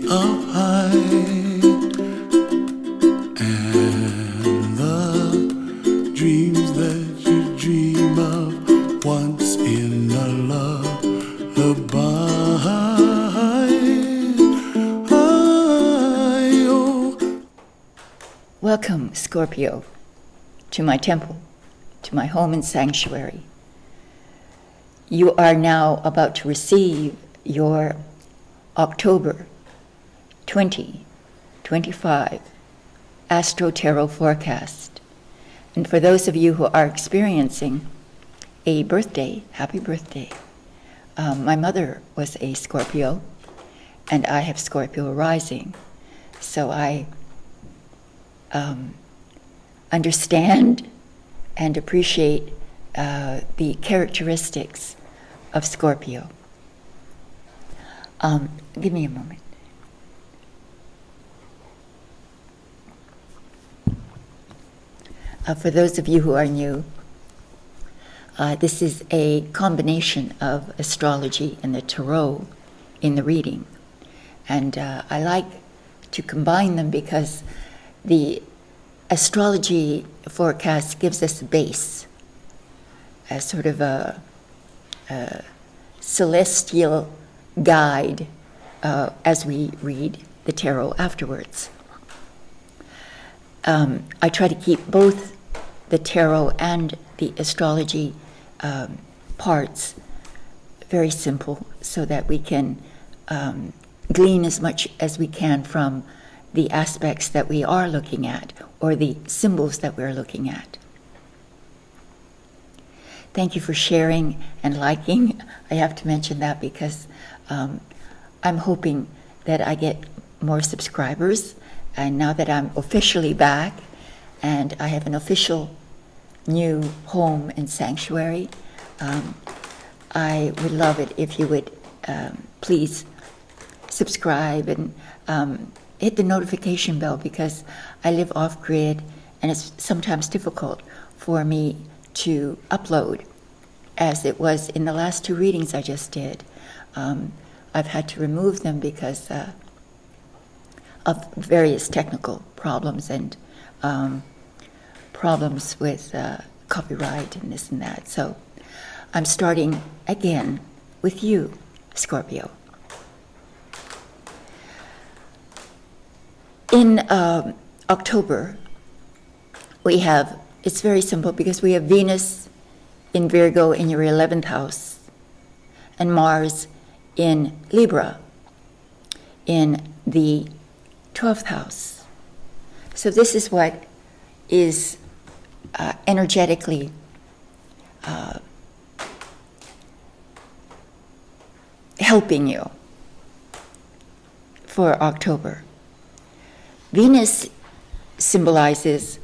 of height, and the dreams that you dream of once in a lullaby. Welcome, Scorpio, to my temple, to my home and sanctuary. You are now about to receive your October 2025 Astro Tarot forecast. And for those of you who are experiencing a birthday, happy birthday. My mother was a Scorpio, and I have Scorpio rising. So I understand and appreciate the characteristics of Scorpio. Give me a moment. For those of you who are new, this is a combination of astrology and the tarot in the reading. And I like to combine them because the astrology forecast gives us a base, a sort of a celestial guide as we read the tarot afterwards. I try to keep both the tarot and the astrology parts very simple so that we can glean as much as we can from the aspects that we are looking at or the symbols that we're looking at. Thank you for sharing and liking. I have to mention that because I'm hoping that I get more subscribers. And now that I'm officially back and I have an official new home and sanctuary, I would love it if you would please subscribe and hit the notification bell, because I live off-grid and it's sometimes difficult for me to upload, as it was in the last two readings I just did. I've had to remove them because of various technical problems and problems with copyright and this and that. So I'm starting again with you, Scorpio. In October, it's very simple because we have Venus in Virgo in your 11th house and Mars in Libra in the 12th house. So this is what is energetically helping you for October. Venus symbolizes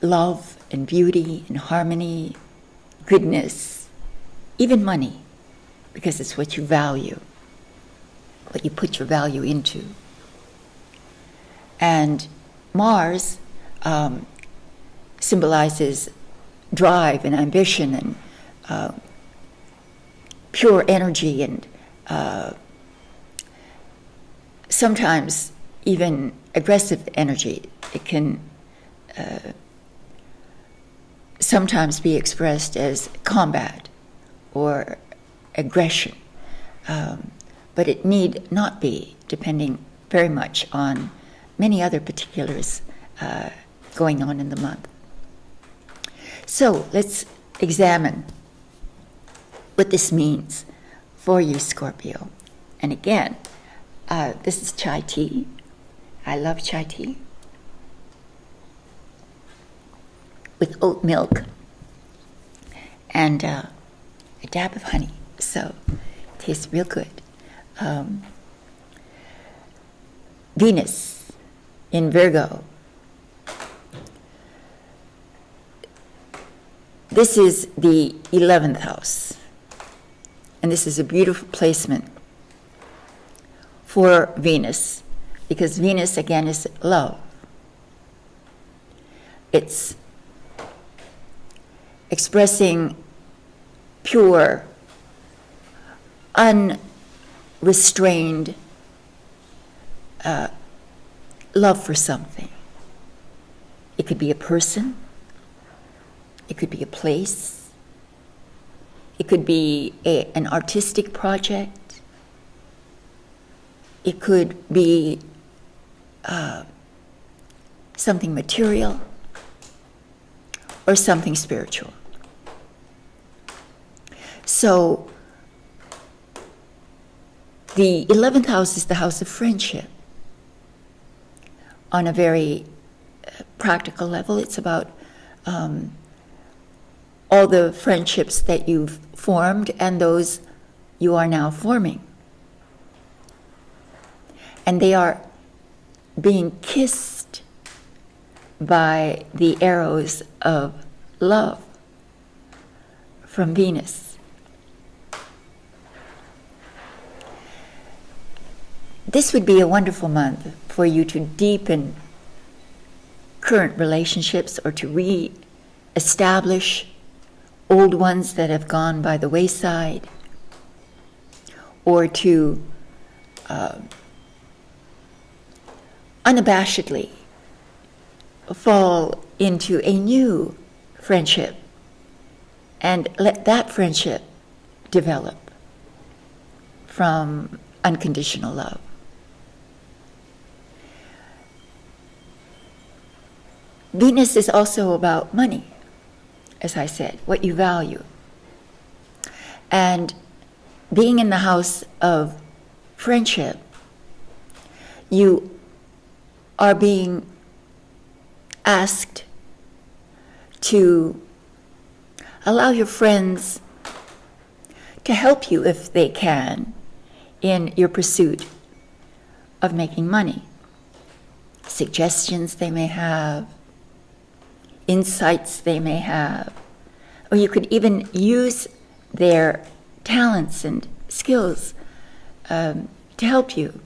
love and beauty and harmony, goodness, even money, because it's what you value, what you put your value into. And Mars symbolizes drive and ambition and pure energy and sometimes even aggressive energy. It can sometimes be expressed as combat or aggression, but it need not be, depending very much on many other particulars going on in the month. So let's examine what this means for you, Scorpio. And again, this is chai tea. I love chai tea with oat milk and a dab of honey. So it tastes real good. Venus in Virgo. This is the 11th house. And this is a beautiful placement for Venus, because Venus, again, is love. It's expressing pure, unrestrained love for something. It could be a person. It could be a place. It could be an artistic project. It could be something material or something spiritual. So the 11th house is the house of friendship. On a very practical level, it's about all the friendships that you've formed and those you are now forming. And they are being kissed by the arrows of love from Venus. This would be a wonderful month for you to deepen current relationships or to re-establish old ones that have gone by the wayside, or to unabashedly fall into a new friendship and let that friendship develop from unconditional love. Venus is also about money, as I said, what you value. And being in the house of friendship, you are being asked to allow your friends to help you, if they can, in your pursuit of making money. Suggestions they may have, insights they may have, or you could even use their talents and skills to help you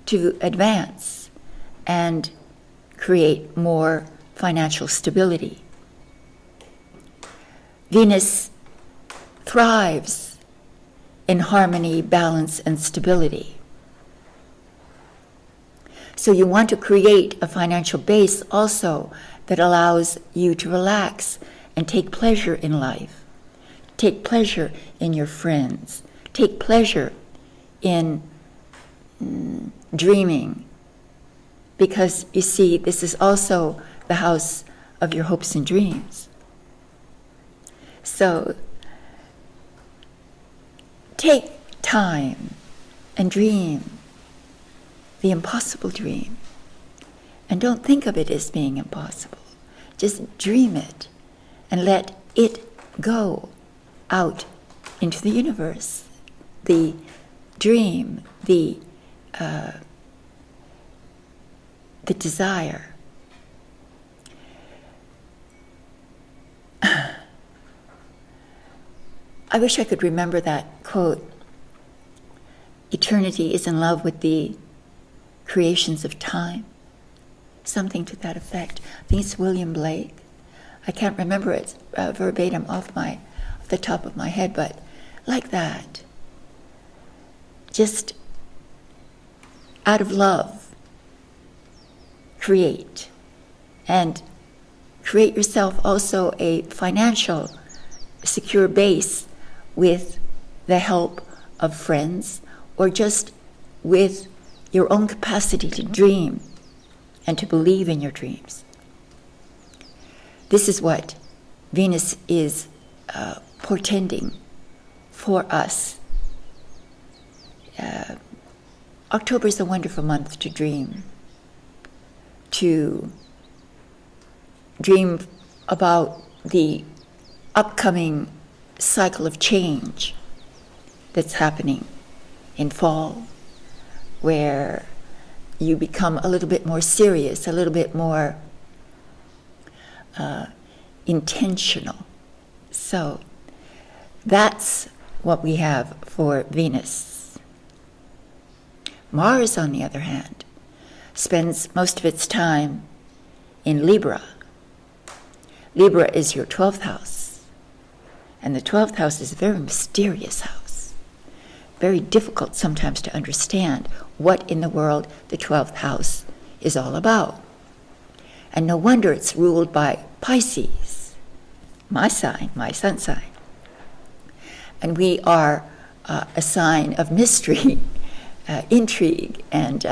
to advance and create more financial stability. Venus thrives in harmony, balance, and stability. So you want to create a financial base also that allows you to relax and take pleasure in life, take pleasure in your friends, take pleasure in dreaming. Because, you see, this is also the house of your hopes and dreams. So, take time and dream the impossible dream. And don't think of it as being impossible. Just dream it and let it go out into the universe. The dream, the desire. I wish I could remember that quote. Eternity is in love with the creations of time. Something to that effect. I think it's William Blake. I can't remember it verbatim off the top of my head, but like that. Just out of love, create. And create yourself also a financial secure base with the help of friends or just with your own capacity to dream and to believe in your dreams. This is what Venus is portending for us. October is a wonderful month to dream about the upcoming cycle of change that's happening in fall, where you become a little bit more serious, a little bit more intentional. So that's what we have for Venus. Mars, on the other hand, spends most of its time in Libra. Libra is your 12th house. And the 12th house is a very mysterious house. very difficult sometimes to understand what in the world the 12th house is all about. And no wonder it's ruled by Pisces, my sign, my sun sign. And we are a sign of mystery, intrigue, and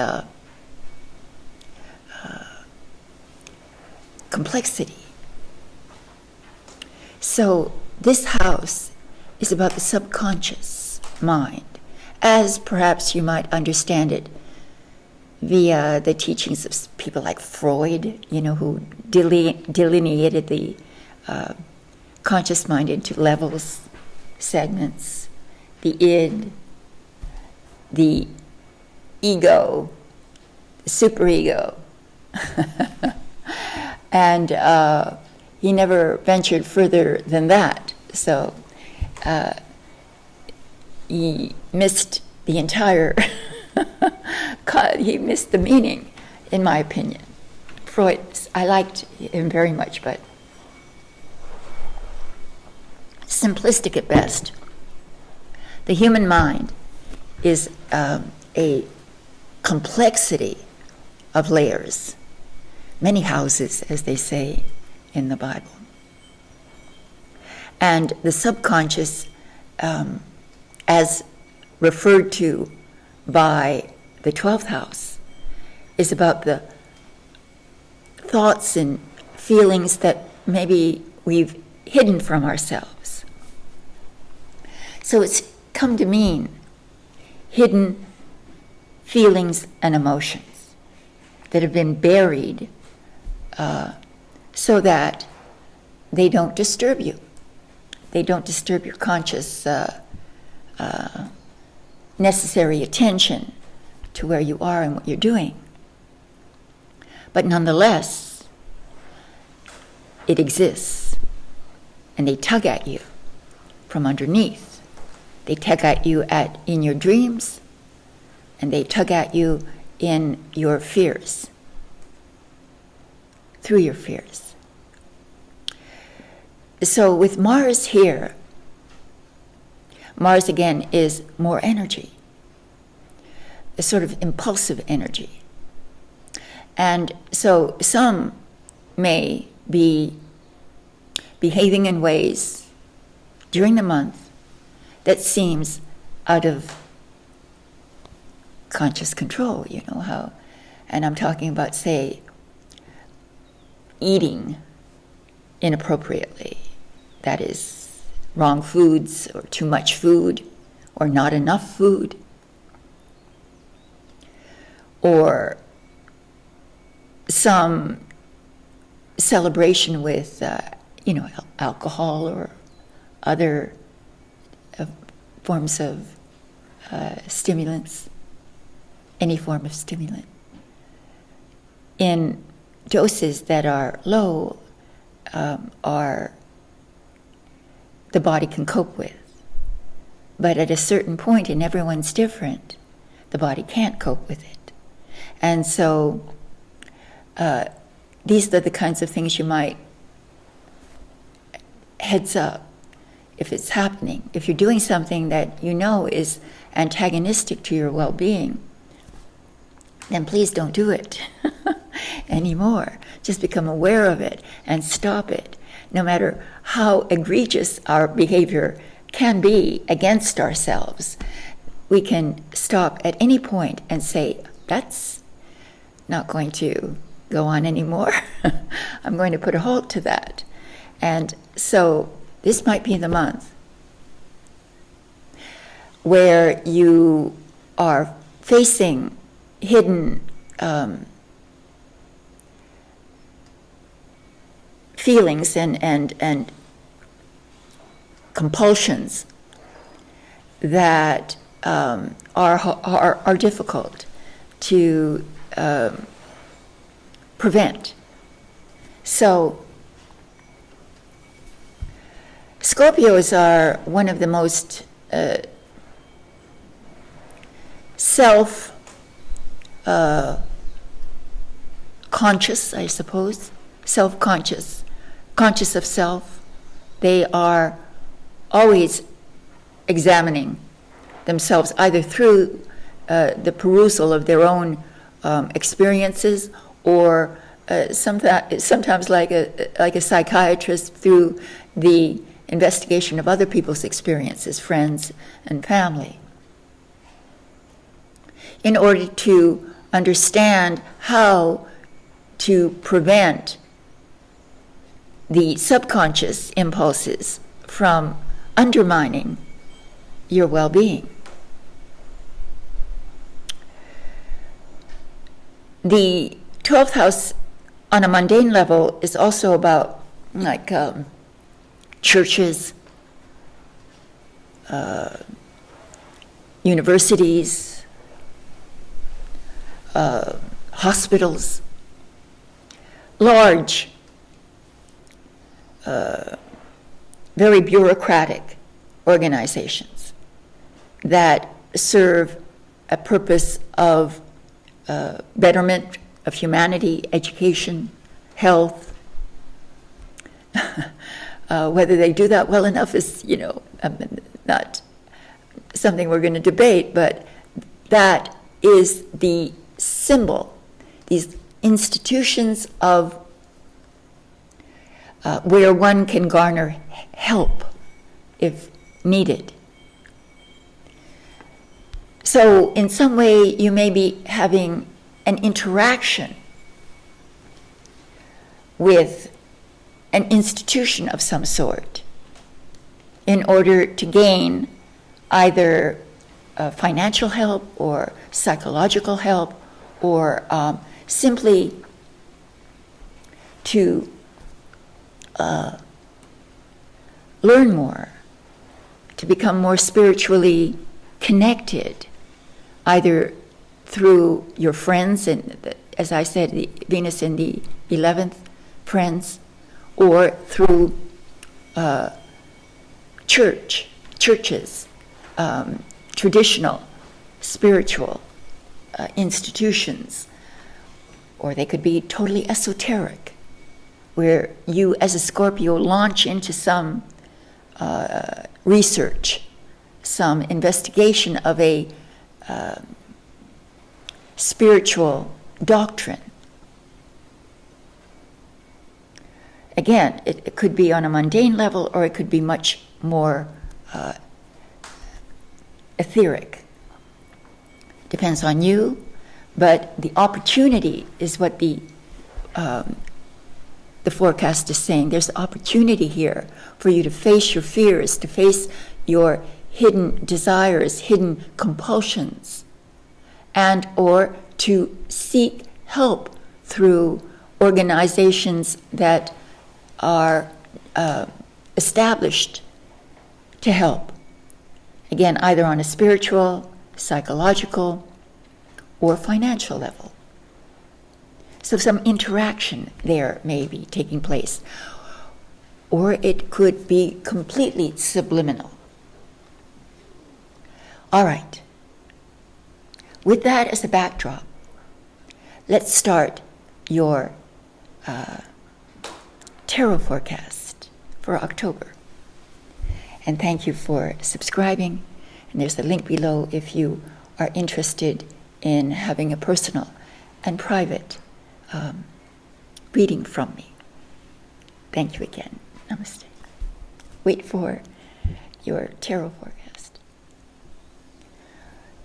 complexity. So this house is about the subconscious mind, as perhaps you might understand it via the teachings of people like Freud, who delineated the conscious mind into levels, segments, the id, the ego, the superego. And he never ventured further than that. So he missed the entire, he missed the meaning, in my opinion. Freud, I liked him very much, but simplistic at best. The human mind is a complexity of layers, many houses, as they say in the Bible. And the subconscious, as referred to by the 12th house, is about the thoughts and feelings that maybe we've hidden from ourselves. So it's come to mean hidden feelings and emotions that have been buried so that they don't disturb you. They don't disturb your conscious necessary attention to where you are and what you're doing. But nonetheless, it exists, and they tug at you from underneath. They tug at you in your dreams, and they tug at you in your fears, through your fears. So with Mars here, Mars again is more energy, a sort of impulsive energy. And so some may be behaving in ways during the month that seems out of conscious control, how, and I'm talking about, say, eating inappropriately, that is, wrong foods, or too much food, or not enough food, or some celebration with, alcohol or other forms of stimulants, any form of stimulant, in doses that are low, the body can cope with. But at a certain point, and everyone's different, the body can't cope with it. And so these are the kinds of things you might heads up if it's happening. If you're doing something that you know is antagonistic to your well-being, then please don't do it anymore. Just become aware of it and stop it. No matter how egregious our behavior can be against ourselves, we can stop at any point and say, that's not going to go on anymore. I'm going to put a halt to that. And so this might be the month where you are facing hidden feelings and compulsions that are difficult to prevent. So Scorpios are one of the most conscious, I suppose, self-conscious, conscious of self. They are always examining themselves either through the perusal of their own experiences, or sometimes like a psychiatrist through the investigation of other people's experiences, friends and family, in order to understand how to prevent the subconscious impulses from undermining your well-being. The 12th house on a mundane level is also about like churches, universities, hospitals, large, very bureaucratic organizations that serve a purpose of betterment of humanity, education, health. Whether they do that well enough is, not something we're going to debate, but that is the symbol, these institutions of where one can garner help if needed. So in some way you may be having an interaction with an institution of some sort in order to gain either financial help or psychological help, or simply to learn more, to become more spiritually connected, either through your friends, and as I said, the Venus in the 11th, friends, or through churches, traditional spiritual institutions, or they could be totally esoteric, where you as a Scorpio launch into some research, some investigation of a spiritual doctrine. Again, it could be on a mundane level, or it could be much more etheric. Depends on you, but the opportunity is what the forecast is saying. There's opportunity here for you to face your fears, to face your hidden desires, hidden compulsions, and or to seek help through organizations that are established to help. Again, either on a spiritual, psychological, or financial level. So some interaction there may be taking place. Or it could be completely subliminal. All right. With that as a backdrop, let's start your tarot forecast for October. And thank you for subscribing. And there's a link below if you are interested in having a personal and private reading from me. Thank you again. Namaste. Wait for your tarot forecast.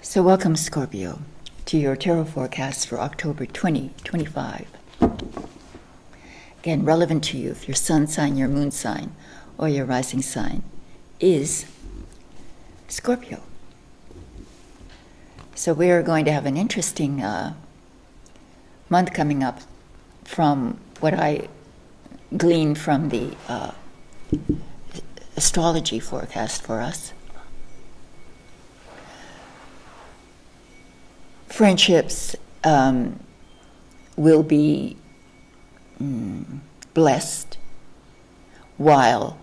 So welcome, Scorpio, to your tarot forecast for October 2025. Again, relevant to you if your sun sign, your moon sign, or your rising sign is Scorpio. So we're going to have an interesting month coming up from what I gleaned from the astrology forecast for us. Friendships will be blessed, while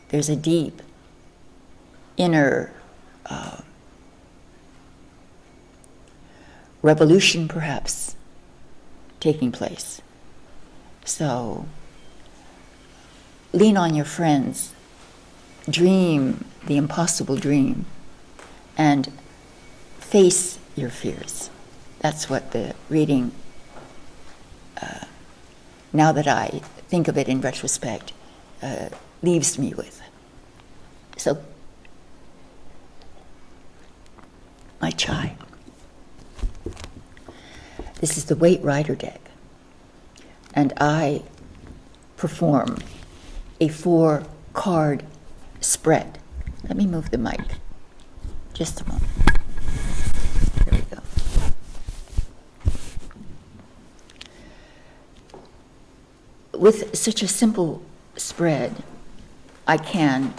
there's a deep inner revolution perhaps taking place. So lean on your friends, dream the impossible dream, and face your fears. That's what the reading, now that I think of it in retrospect, leaves me with. So, my chai. This is the Weight Rider deck, and I perform a 4-card spread. Let me move the mic. Just a moment. There we go. With such a simple spread, I can,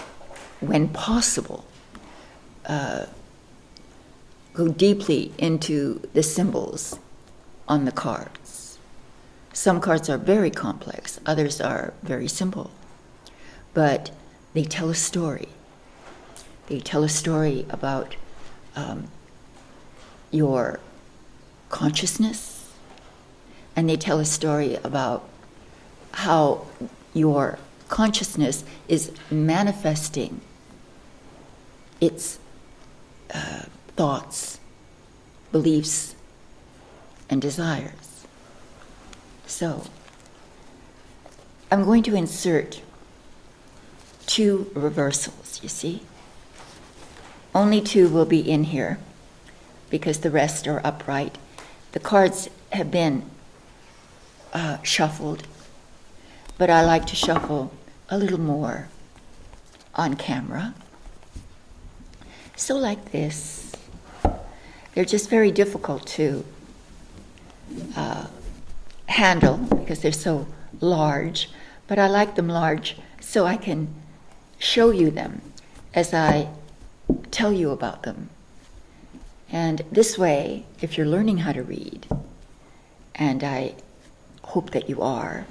when possible, go deeply into the symbols on the cards. Some cards are very complex, others are very simple, but they tell a story. They tell a story about your consciousness, and they tell a story about how your consciousness is manifesting its thoughts, beliefs, and desires. So, I'm going to insert 2 reversals, you see? Only 2 will be in here because the rest are upright. The cards have been shuffled, but I like to shuffle a little more on camera. So like this. They're just very difficult to handle because they're so large, but I like them large so I can show you them as I tell you about them. And this way, if you're learning how to read, and I hope that you are,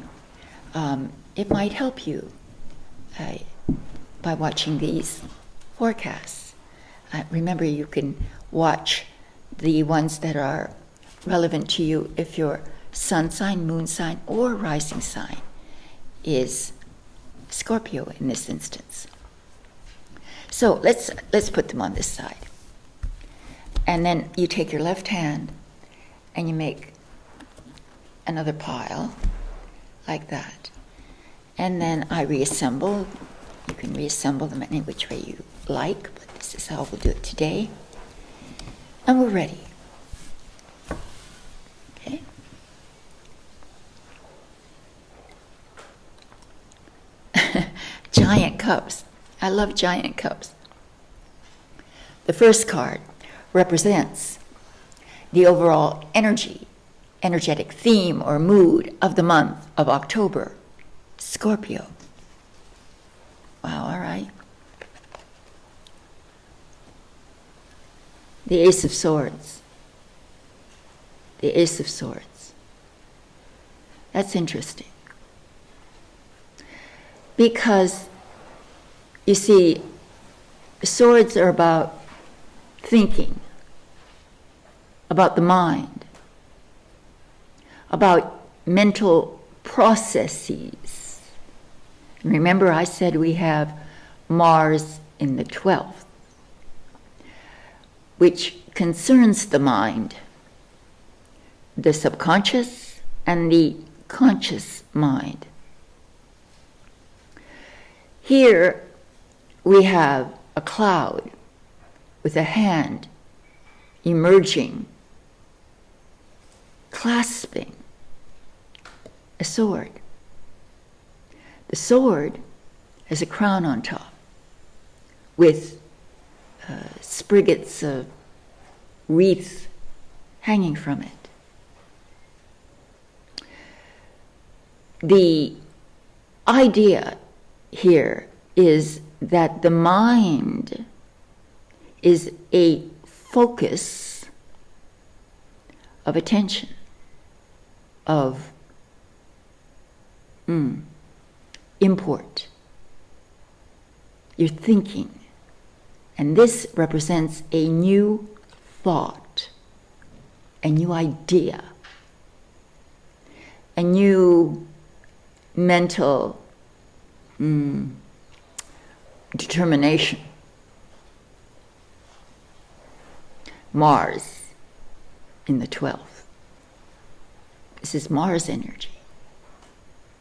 it might help you by watching these forecasts. Remember, you can watch the ones that are relevant to you if your sun sign, moon sign, or rising sign is Scorpio in this instance. So let's put them on this side. And then you take your left hand and you make another pile like that. And then I reassemble. You can reassemble them any which way you like, but this is how we'll do it today. And we're ready. Okay? Giant cups. I love giant cups. The first card represents the overall energetic theme or mood of the month of October, Scorpio. Wow, all right. The Ace of Swords. The Ace of Swords. That's interesting. Because, you see, swords are about thinking, about the mind, about mental processes. And remember, I said we have Mars in the 12th, which concerns the mind, the subconscious and the conscious mind. Here we have a cloud with a hand emerging, clasping a sword. The sword has a crown on top with spriggets of wreath hanging from it. The idea here is that the mind is a focus of attention, of import. You're thinking. And this represents a new thought, a new idea, a new mental determination. Mars in the 12th. This is Mars energy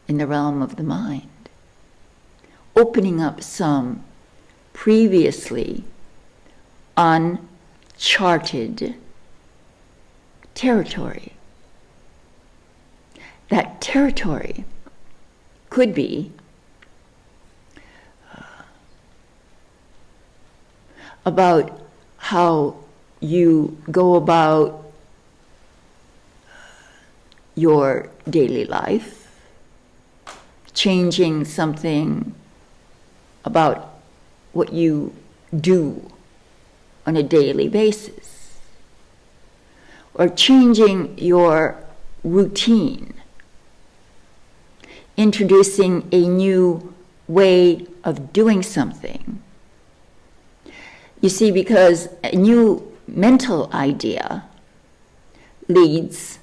in the realm of the mind, opening up some previously uncharted territory. That territory could be about how you go about your daily life, changing something about what you do on a daily basis, or changing your routine, introducing a new way of doing something. You see, because a new mental idea leads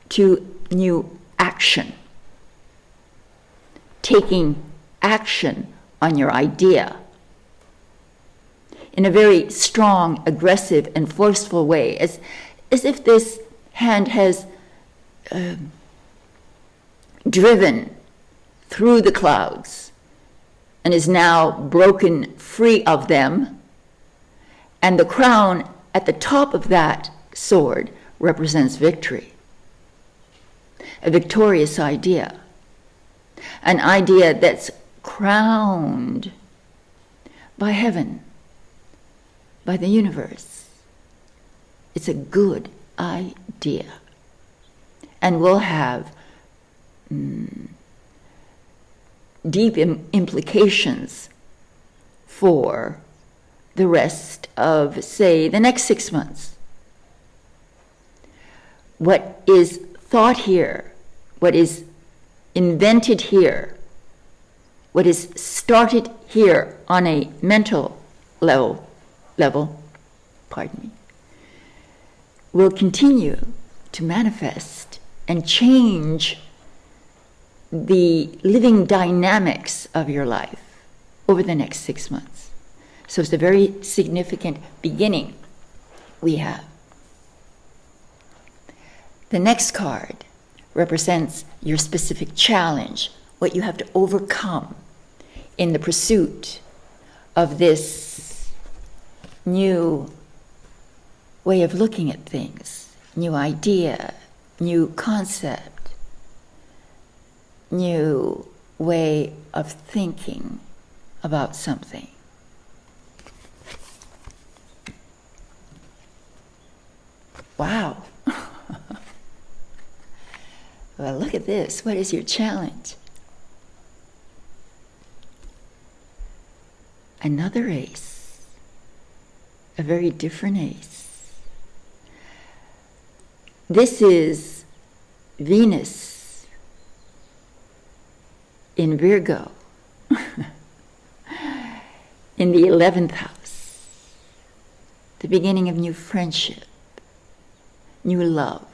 to new action. Taking action on your idea in a very strong, aggressive, and forceful way, as if this hand has driven through the clouds and is now broken free of them, and the crown at the top of that sword represents victory. A victorious idea. An idea that's crowned by heaven, by the universe. It's a good idea. And will have deep implications for the rest of, say, the next 6 months. What is thought here, what is invented here, what is started here on a mental level, will continue to manifest and change the living dynamics of your life over the next 6 months. So it's a very significant beginning we have. The next card represents your specific challenge, what you have to overcome in the pursuit of this new way of looking at things, new idea, new concept, new way of thinking about something. Wow. Well, look at this. What is your challenge? Another ace. A very different ace. This is Venus in Virgo in the 11th house. The beginning of new friendship, new love,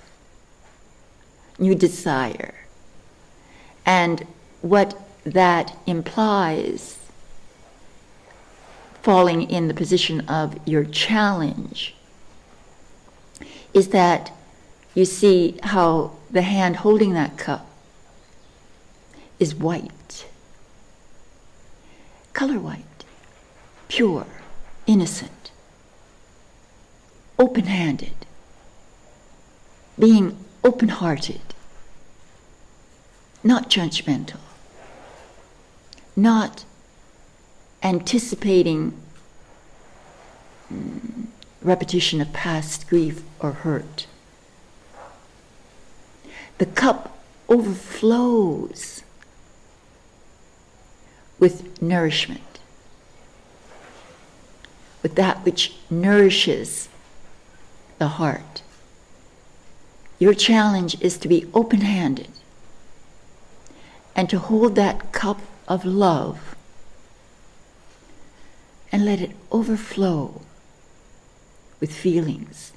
new desire. And what that implies, falling in the position of your challenge, is that you see how the hand holding that cup is white, color white, pure, innocent, open-handed, being open-hearted, not judgmental, not anticipating repetition of past grief or hurt. The cup overflows with nourishment, with that which nourishes the heart. Your challenge is to be open-handed and to hold that cup of love and let it overflow with feelings.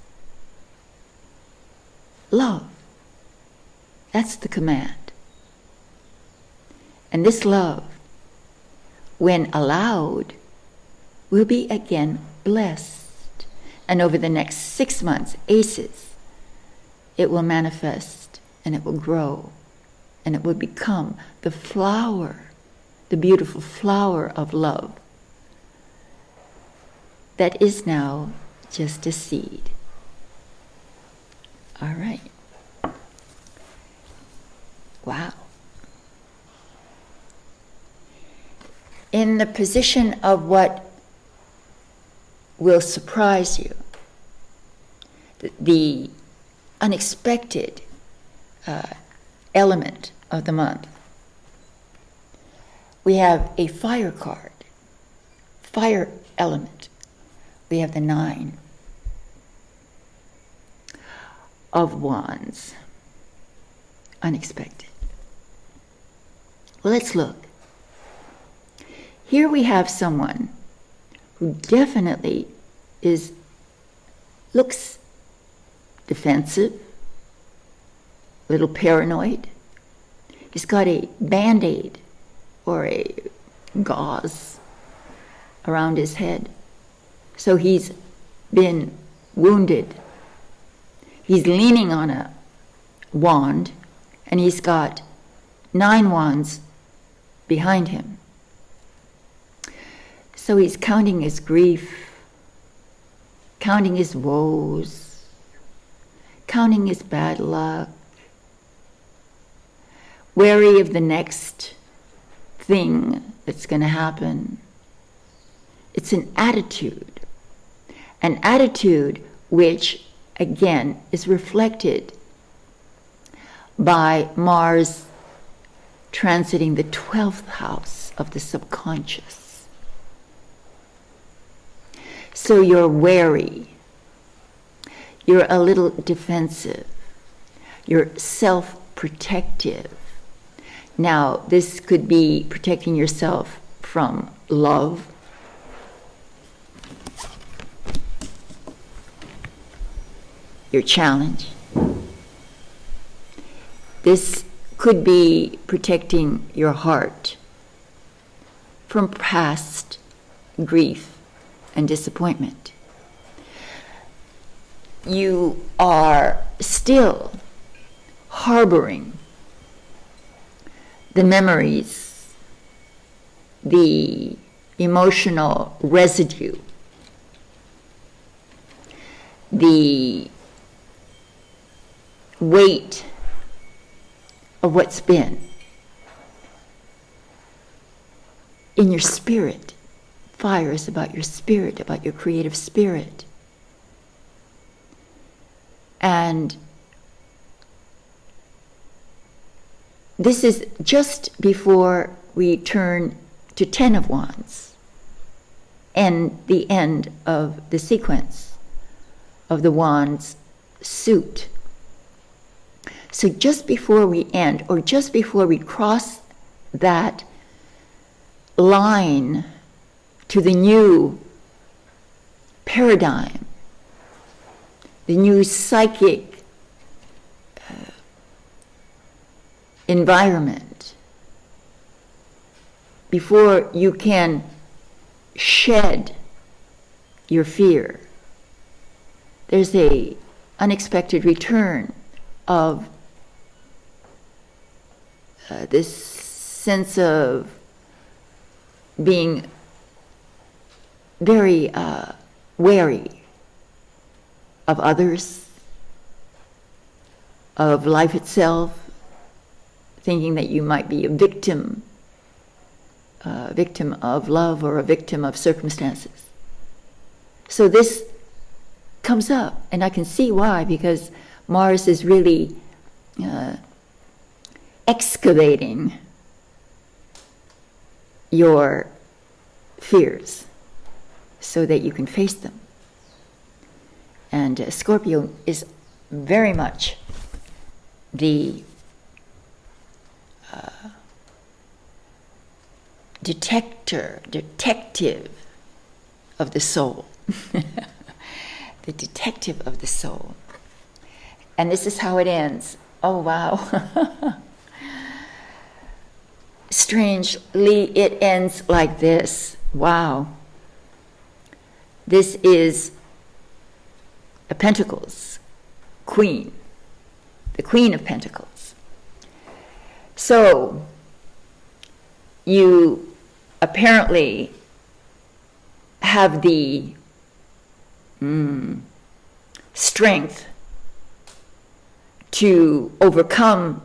Love. That's the command. And this love, when allowed, will be again blessed And over the next 6 months, aces, it will manifest and it will grow and it will become the flower, the beautiful flower of love that is now just a seed. All right. Wow. In the position of what will surprise you, the unexpected element of the month, we have a fire card, fire element. We have the 9 of Wands, unexpected. Well, let's look. Here we have someone who definitely looks defensive, a little paranoid. He's got a Band-Aid or a gauze around his head. So he's been wounded. He's leaning on a wand, and he's got 9 wands behind him. So he's counting his grief, counting his woes, counting his bad luck, wary of the next thing that's going to happen. It's an attitude which, again, is reflected by Mars transiting the 12th house of the subconscious. So you're wary, you're a little defensive, you're self-protective. Now, this could be protecting yourself from love, your challenge. This could be protecting your heart from past grief and disappointment. You are still harboring the memories, the emotional residue, the weight of what's been in your spirit. Fire is about your spirit, about your creative spirit. And this is just before we turn to 10 of Wands and the end of the sequence of the Wands suit. So just before we end, or just before we cross that line to the new paradigm, the new psychic environment, before you can shed your fear, there's a unexpected return of this sense of being very wary of others, of life itself, thinking that you might be a victim of love or a victim of circumstances. So this comes up, and I can see why, because Mars is really excavating your fears so that you can face them. And Scorpio is very much the detective of the soul. The detective of the soul. And this is how it ends. Oh, wow. Strangely, it ends like this. Wow. This is a Pentacles queen, the Queen of Pentacles. So you apparently have the strength to overcome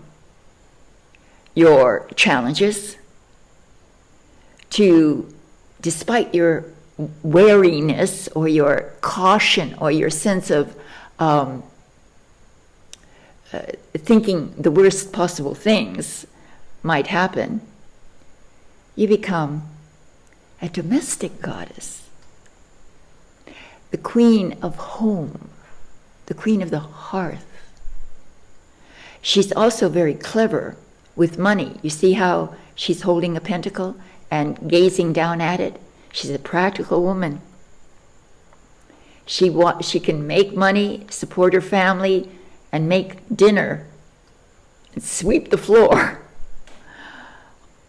your challenges, to, despite your wariness or your caution or your sense of thinking the worst possible things might happen, you become a domestic goddess, the queen of home, the queen of the hearth. She's also very clever with money. You see how she's holding a pentacle and gazing down at it? She's a practical woman. She can make money, support her family, and make dinner and sweep the floor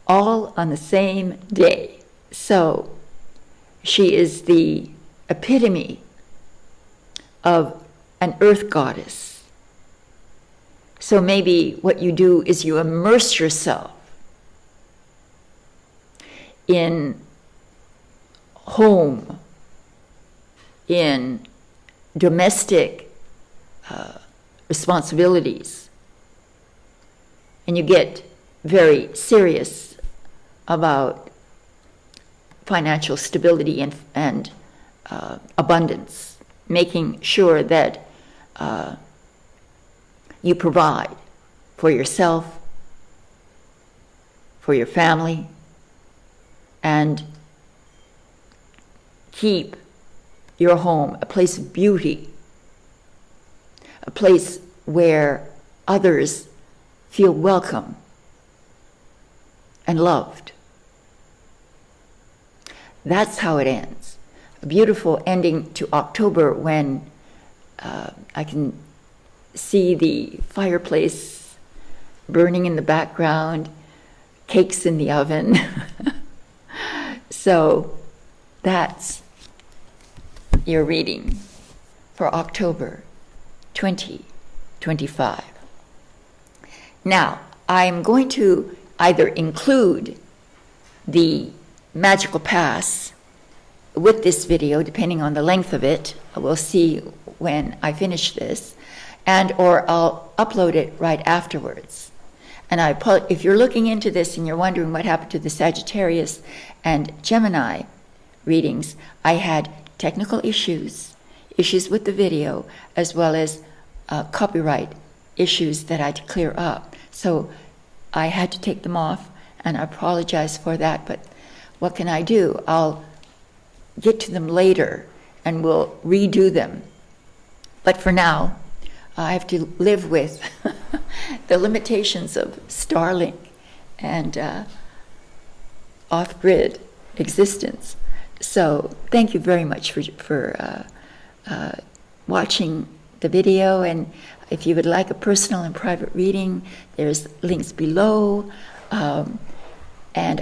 all on the same day. So she is the epitome of an earth goddess. So maybe what you do is you immerse yourself in home, in domestic responsibilities, and you get very serious about financial stability and abundance, making sure that you provide for yourself, for your family, and keep your home a place of beauty, a place where others feel welcome and loved. That's how it ends. A beautiful ending to October when I can see the fireplace burning in the background, cakes in the oven. So that's your reading for October 2025. Now, I'm going to either include the magical pass with this video, depending on the length of it. We'll see when I finish this, and or I'll upload it right afterwards. And if you're looking into this and you're wondering what happened to the Sagittarius and Gemini readings, I had technical issues with the video, as well as copyright issues that I had to clear up. So I had to take them off, and I apologize for that, but what can I do? I'll get to them later, and we'll redo them. But for now, I have to live with the limitations of Starlink and off-grid existence. So thank you very much for watching the video, and if you would like a personal and private reading, there's links below, and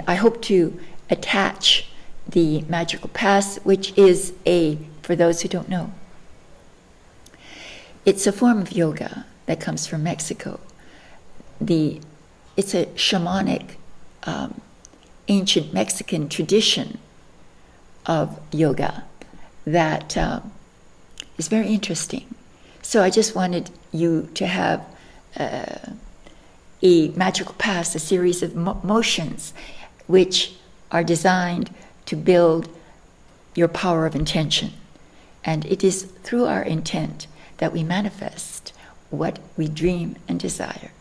I hope to attach the magical pass, which is for those who don't know, it's a form of yoga that comes from Mexico. It's a shamanic, ancient Mexican tradition of yoga that is very interesting. So I just wanted you to have a magical pass, a series of motions which are designed to build your power of intention. And it is through our intent that we manifest what we dream and desire.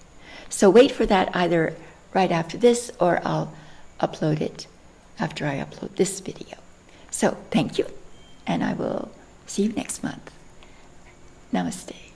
So wait for that either right after this, or I'll upload it after I upload this video. So thank you, and I will see you next month. Namaste.